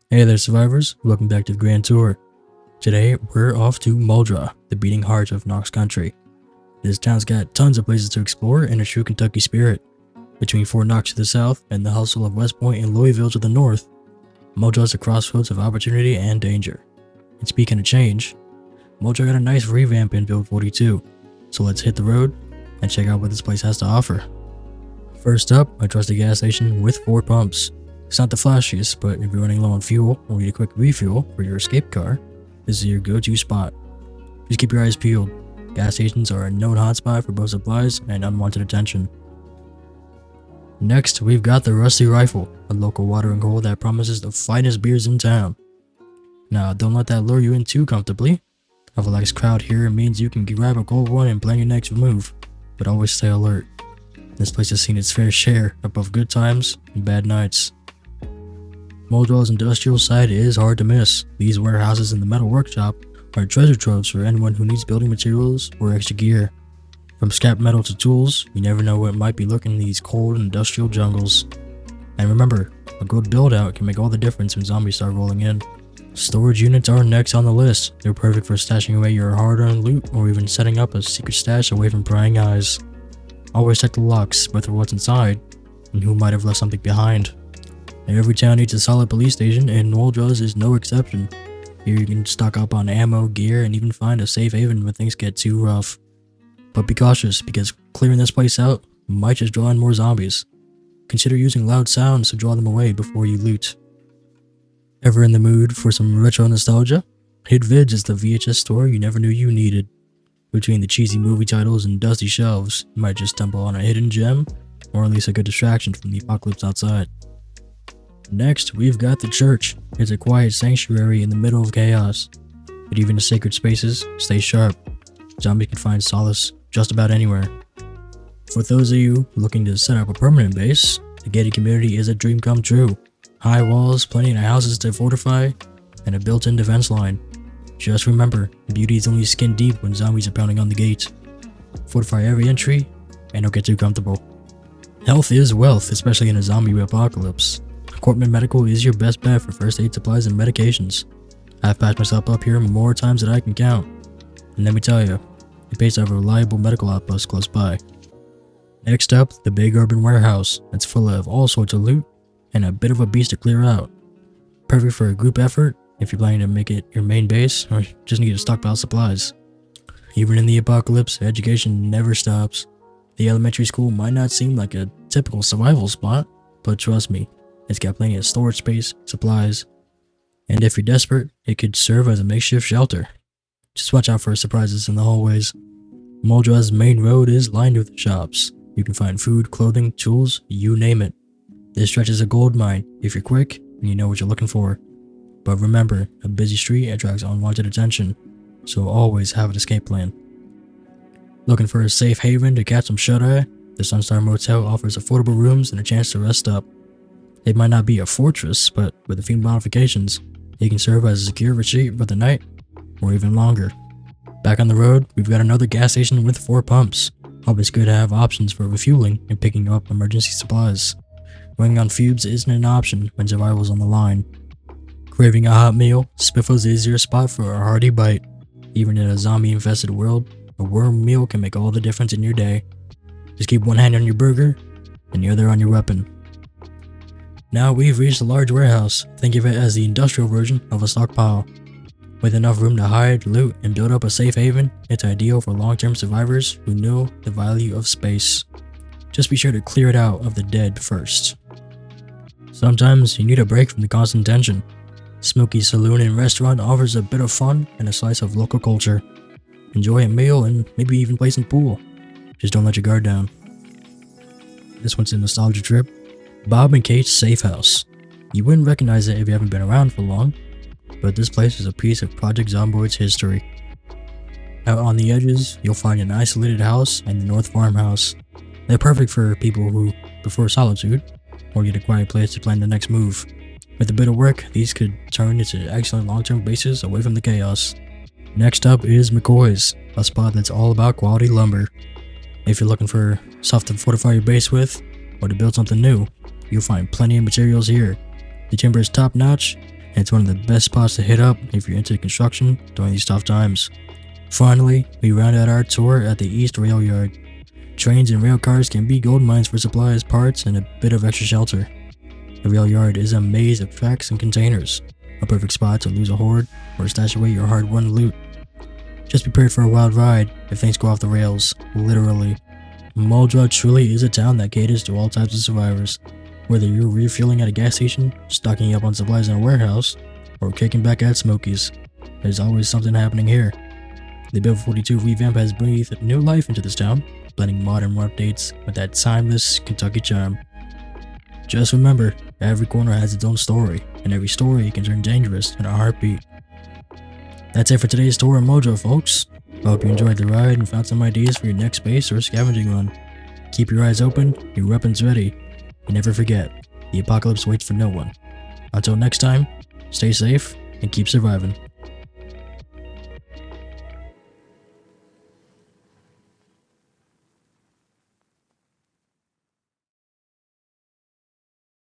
Hey there, survivors. Welcome back to the Grand Tour. Today, we're off to Muldraugh, the beating heart of Knox Country. This town's got tons of places to explore and a true Kentucky spirit. Between Fort Knox to the south and the hustle of West Point and Louisville to the north, Muldraugh's a crossroads of opportunity and danger. And speaking of change, Muldraugh got a nice revamp in Build 42, so let's hit the road and check out what this place has to offer. First up, I trust a gas station with 4 pumps. It's not the flashiest, but if you're running low on fuel or need a quick refuel for your escape car, this is your go-to spot. Just keep your eyes peeled. Gas stations are a known hotspot for both supplies and unwanted attention. Next, we've got the Rusty Rifle, a local watering hole that promises the finest beers in town. Now, don't let that lure you in too comfortably. A relaxed crowd here means you can grab a cold one and plan your next move, but always stay alert. This place has seen its fair share of both good times and bad nights. Muldraugh's industrial side is hard to miss. These warehouses in the metal workshop are treasure troves for anyone who needs building materials or extra gear. From scrap metal to tools, you never know what might be lurking in these cold industrial jungles. And remember, a good build out can make all the difference when zombies start rolling in. Storage units are next on the list. They're perfect for stashing away your hard-earned loot or even setting up a secret stash away from prying eyes. Always check the locks, both for what's inside and who might have left something behind. Every town needs a solid police station, and Muldraugh's is no exception. Here you can stock up on ammo, gear, and even find a safe haven when things get too rough. But be cautious, because clearing this place out might just draw in more zombies. Consider using loud sounds to draw them away before you loot. Ever in the mood for some retro nostalgia? HitVids is the VHS store you never knew you needed. Between the cheesy movie titles and dusty shelves, you might just stumble on a hidden gem, or at least a good distraction from the apocalypse outside. Next, we've got the church. It's a quiet sanctuary in the middle of chaos. But even in sacred spaces, stay sharp. Zombies can find solace just about anywhere. For those of you looking to set up a permanent base, the gated community is a dream come true. High walls, plenty of houses to fortify, and a built-in defense line. Just remember, beauty is only skin deep when zombies are pounding on the gate. Fortify every entry, and don't get too comfortable. Health is wealth, especially in a zombie apocalypse. Cortman Medical is your best bet for first aid supplies and medications. I've patched myself up here more times than I can count. And let me tell you, it pays to have a reliable medical outpost close by. Next up, the big urban warehouse that's full of all sorts of loot and a bit of a beast to clear out. Perfect for a group effort if you're planning to make it your main base or just need to stockpile supplies. Even in the apocalypse, education never stops. The elementary school might not seem like a typical survival spot, but trust me, it's got plenty of storage space, supplies, and if you're desperate, it could serve as a makeshift shelter. Just watch out for surprises in the hallways. Muldraugh's main road is lined with shops. You can find food, clothing, tools, you name it. This stretch is a gold mine if you're quick and you know what you're looking for. But remember, a busy street attracts unwanted attention, so always have an escape plan. Looking for a safe haven to catch some shut-eye? The Sunstar Motel offers affordable rooms and a chance to rest up. It might not be a fortress, but with a few modifications, it can serve as a secure retreat for the night, or even longer. Back on the road, we've got another gas station with 4 pumps. Always good to have options for refueling and picking up emergency supplies. Running on fumes isn't an option when survival's on the line. Craving a hot meal? Spiffles is your spot for a hearty bite. Even in a zombie-infested world, a worm meal can make all the difference in your day. Just keep one hand on your burger, and the other on your weapon. Now we've reached a large warehouse. Think of it as the industrial version of a stockpile. With enough room to hide, loot, and build up a safe haven, it's ideal for long-term survivors who know the value of space. Just be sure to clear it out of the dead first. Sometimes you need a break from the constant tension. Smoky Saloon and Restaurant offers a bit of fun and a slice of local culture. Enjoy a meal and maybe even play some pool. Just don't let your guard down. This one's a nostalgia trip. Bob and Kate's Safe House. You wouldn't recognize it if you haven't been around for long, but this place is a piece of Project Zomboid's history. Out on the edges, you'll find an isolated house and the North Farmhouse. They're perfect for people who prefer solitude or need a quiet place to plan the next move. With a bit of work, these could turn into excellent long-term bases away from the chaos. Next up is McCoy's, a spot that's all about quality lumber. If you're looking for stuff to fortify your base with, or to build something new, you'll find plenty of materials here. The timber is top notch, and it's one of the best spots to hit up if you're into construction during these tough times. Finally, we round out our tour at the East Rail Yard. Trains and rail cars can be gold mines for supplies, parts, and a bit of extra shelter. The rail yard is a maze of tracks and containers, a perfect spot to lose a hoard or stash away your hard-won loot. Just be prepared for a wild ride if things go off the rails, literally. Muldraugh truly is a town that caters to all types of survivors. Whether you're refueling at a gas station, stocking up on supplies in a warehouse, or kicking back at Smokies, there's always something happening here. The Build 42 revamp has breathed new life into this town, blending modern updates with that timeless Kentucky charm. Just remember, every corner has its own story, and every story can turn dangerous in a heartbeat. That's it for today's tour of Muldraugh, folks. I hope you enjoyed the ride and found some ideas for your next base or scavenging run. Keep your eyes open, your weapons ready, and never forget, the apocalypse waits for no one. Until next time, stay safe and keep surviving.